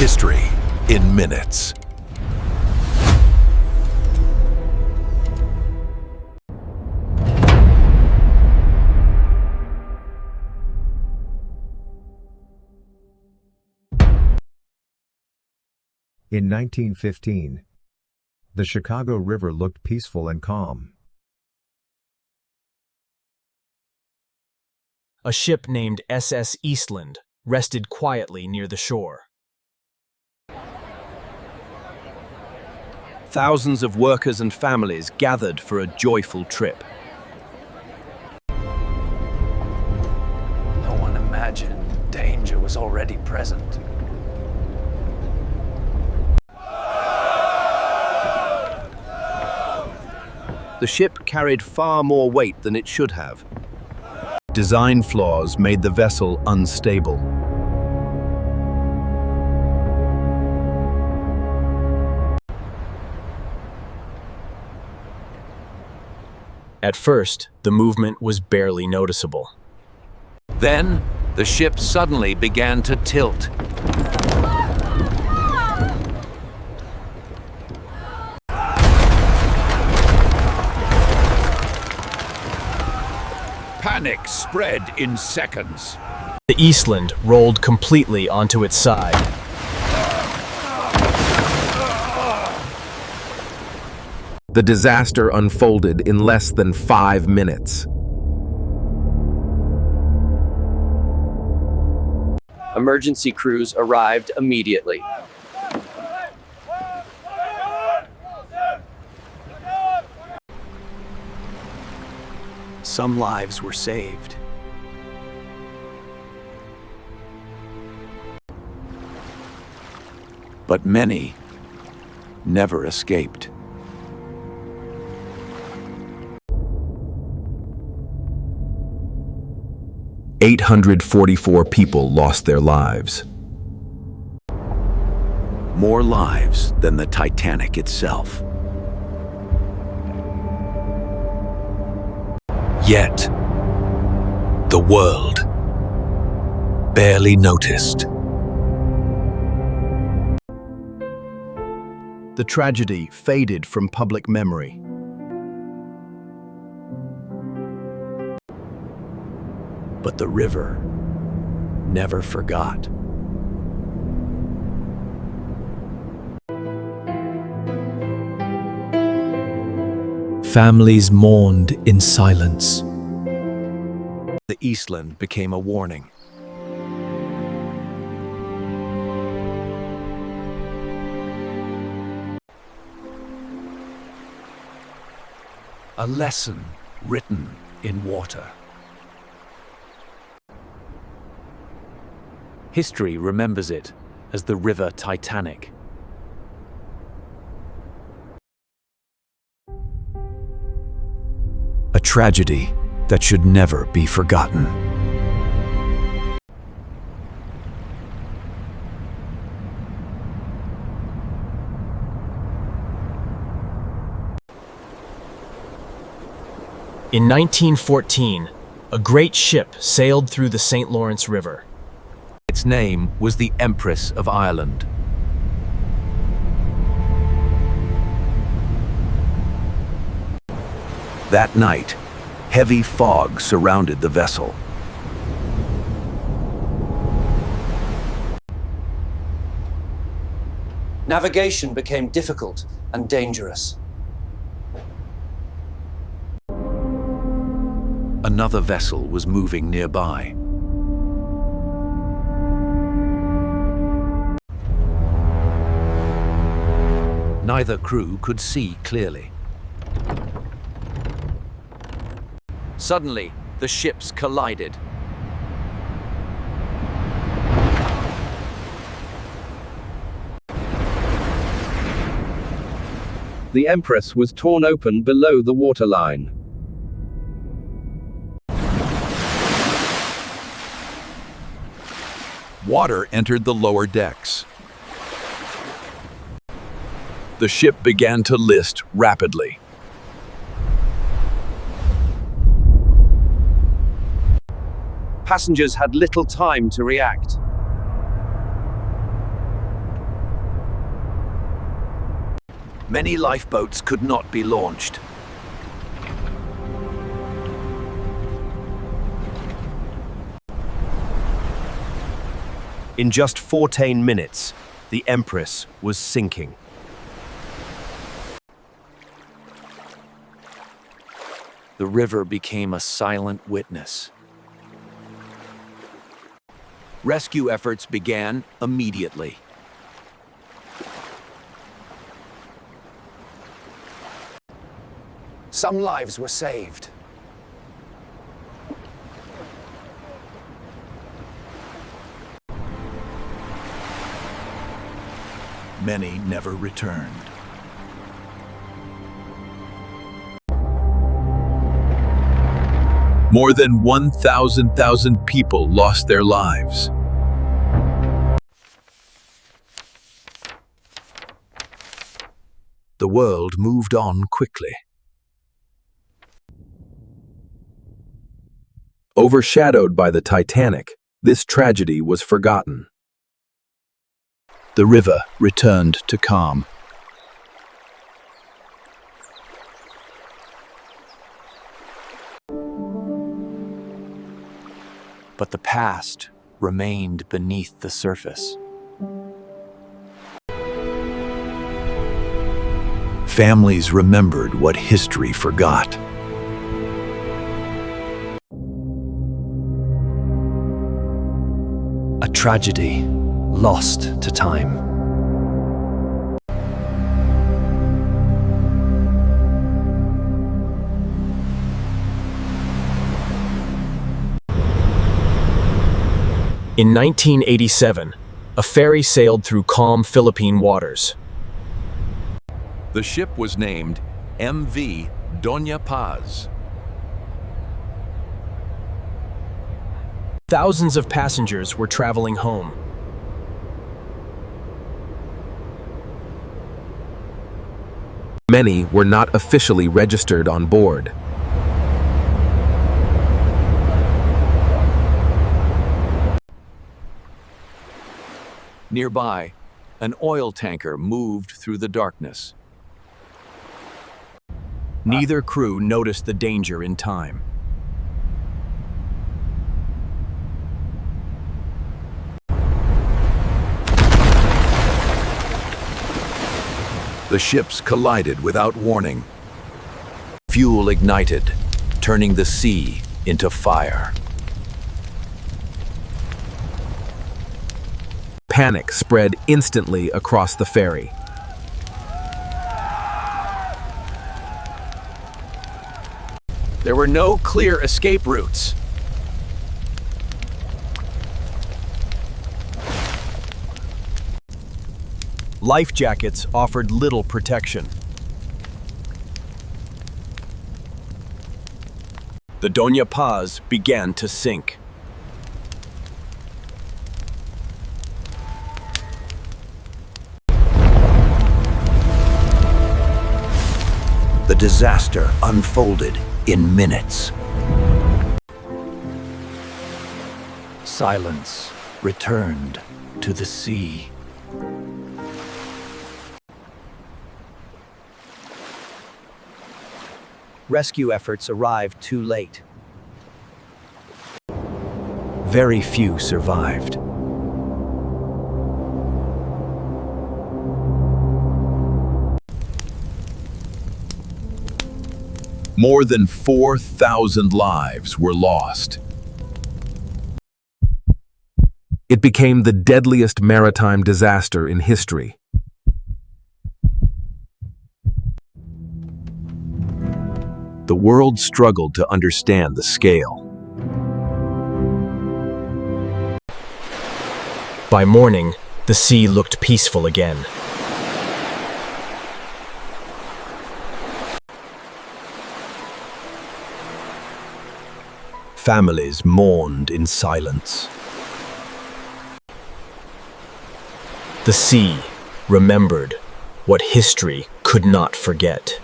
History in minutes. In 1915, the Chicago River looked peaceful and calm. A ship named SS Eastland rested quietly near the shore. Thousands of workers and families gathered for a joyful trip. No one imagined danger was already present. The ship carried far more weight than it should have. Design flaws made the vessel unstable. At first, the movement was barely noticeable. Then, the ship suddenly began to tilt. Panic spread in seconds. The Eastland rolled completely onto its side. The disaster unfolded in less than 5 minutes. Emergency crews arrived immediately. Some lives were saved. But many never escaped. "844 people lost their lives. More lives than the Titanic itself. Yet, the world barely noticed. The tragedy faded from public memory. But the river never forgot. Families mourned in silence. The Eastland became a warning. A lesson written in water. History remembers it as the River Titanic. A tragedy that should never be forgotten. In 1914, a great ship sailed through the St. Lawrence River. Its name was the Empress of Ireland. That night, heavy fog surrounded the vessel. Navigation became difficult and dangerous. Another vessel was moving nearby. Neither crew could see clearly. Suddenly, the ships collided. The Empress was torn open below the waterline. Water entered the lower decks. The ship began to list rapidly. Passengers had little time to react. Many lifeboats could not be launched. In just 14 minutes, the Empress was sinking. The river became a silent witness. Rescue efforts began immediately. Some lives were saved. Many never returned. More than 1,000 people lost their lives. The world moved on quickly. Overshadowed by the Titanic, this tragedy was forgotten. The river returned to calm. But the past remained beneath the surface. Families remembered what history forgot. A tragedy lost to time. In 1987, a ferry sailed through calm Philippine waters. The ship was named MV Doña Paz. Thousands of passengers were traveling home. Many were not officially registered on board. Nearby, an oil tanker moved through the darkness. Neither crew noticed the danger in time. The ships collided without warning. Fuel ignited, turning the sea into fire. Panic spread instantly across the ferry. There were no clear escape routes. Life jackets offered little protection. The Doña Paz began to sink. The disaster unfolded in minutes. Silence returned to the sea. Rescue efforts arrived too late. Very few survived. More than 4,000 lives were lost. It became the deadliest maritime disaster in history. The world struggled to understand the scale. By morning, the sea looked peaceful again. Families mourned in silence. The sea remembered what history could not forget.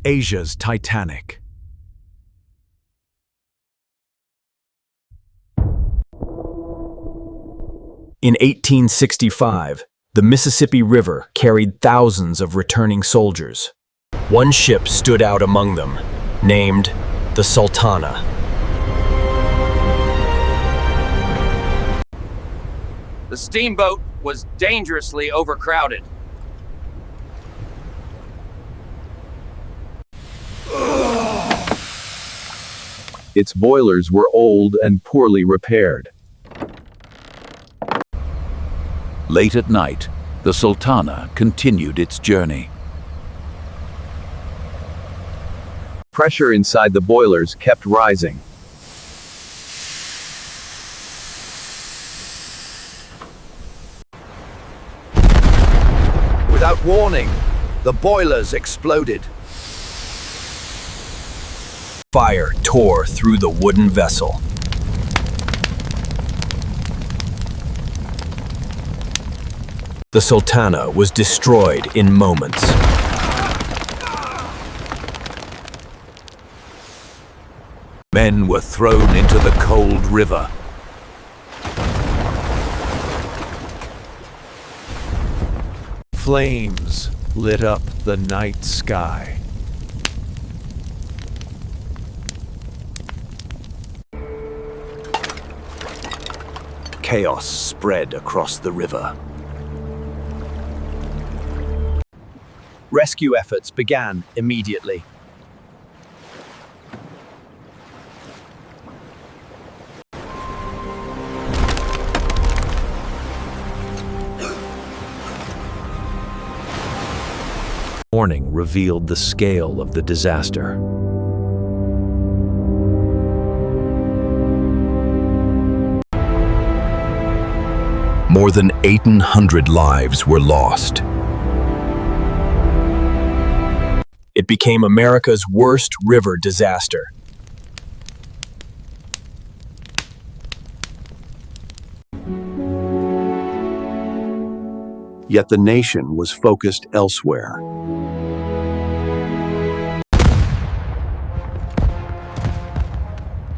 Asia's Titanic. In 1865, The Mississippi River carried thousands of returning soldiers. One ship stood out among them, named the Sultana. The steamboat was dangerously overcrowded. Its boilers were old and poorly repaired. Late at night, the Sultana continued its journey. Pressure inside the boilers kept rising. Without warning, the boilers exploded. Fire tore through the wooden vessel. The Sultana was destroyed in moments. Men were thrown into the cold river. Flames lit up the night sky. Chaos spread across the river. Rescue efforts began immediately. Morning revealed the scale of the disaster. More than 1,800 lives were lost. It became America's worst river disaster. Yet the nation was focused elsewhere.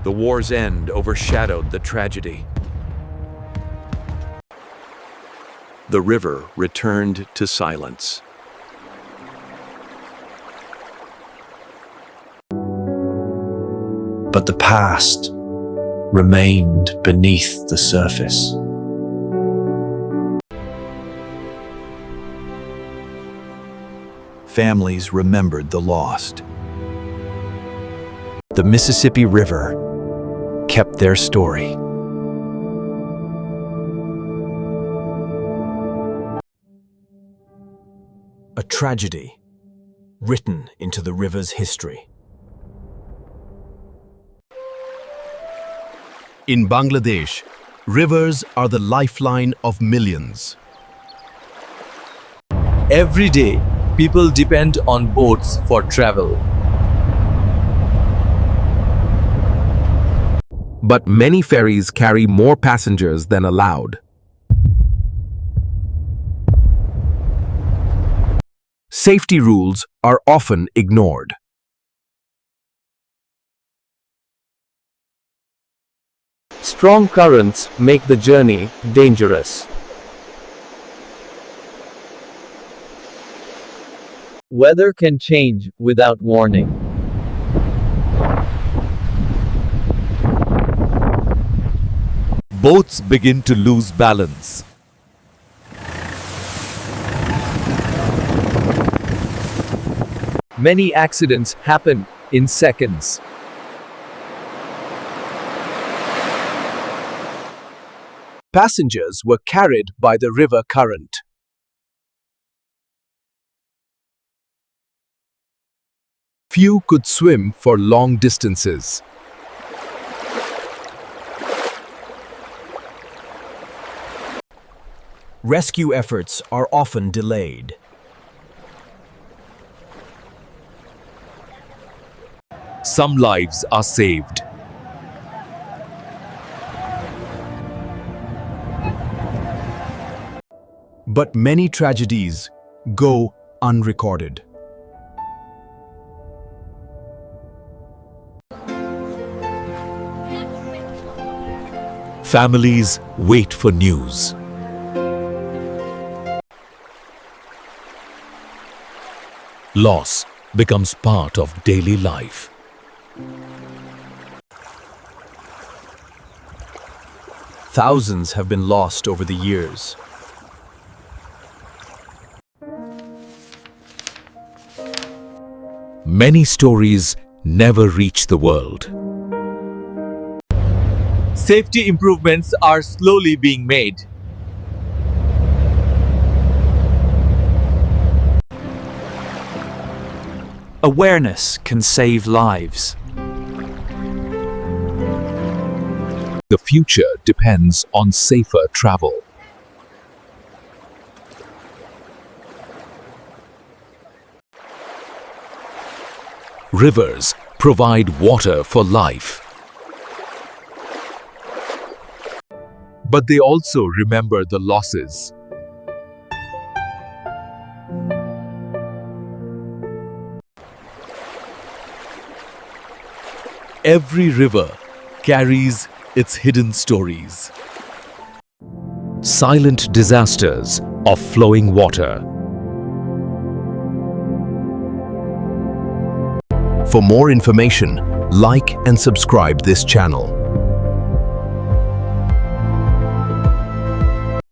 The war's end overshadowed the tragedy. The river returned to silence. But the past remained beneath the surface. Families remembered the lost. The Mississippi River kept their story. A tragedy written into the river's history. In Bangladesh, rivers are the lifeline of millions. Every day, people depend on boats for travel. But many ferries carry more passengers than allowed. Safety rules are often ignored. Strong currents make the journey dangerous. Weather can change without warning. Boats begin to lose balance. Many accidents happen in seconds. Passengers were carried by the river current. Few could swim for long distances. Rescue efforts are often delayed. Some lives are saved. But many tragedies go unrecorded. Families wait for news. Loss becomes part of daily life. Thousands have been lost over the years. Many stories never reach the world. Safety improvements are slowly being made. Awareness can save lives. The future depends on safer travel. Rivers provide water for life. But they also remember the losses. Every river carries its hidden stories. Silent disasters of flowing water. For more information, like and subscribe this channel.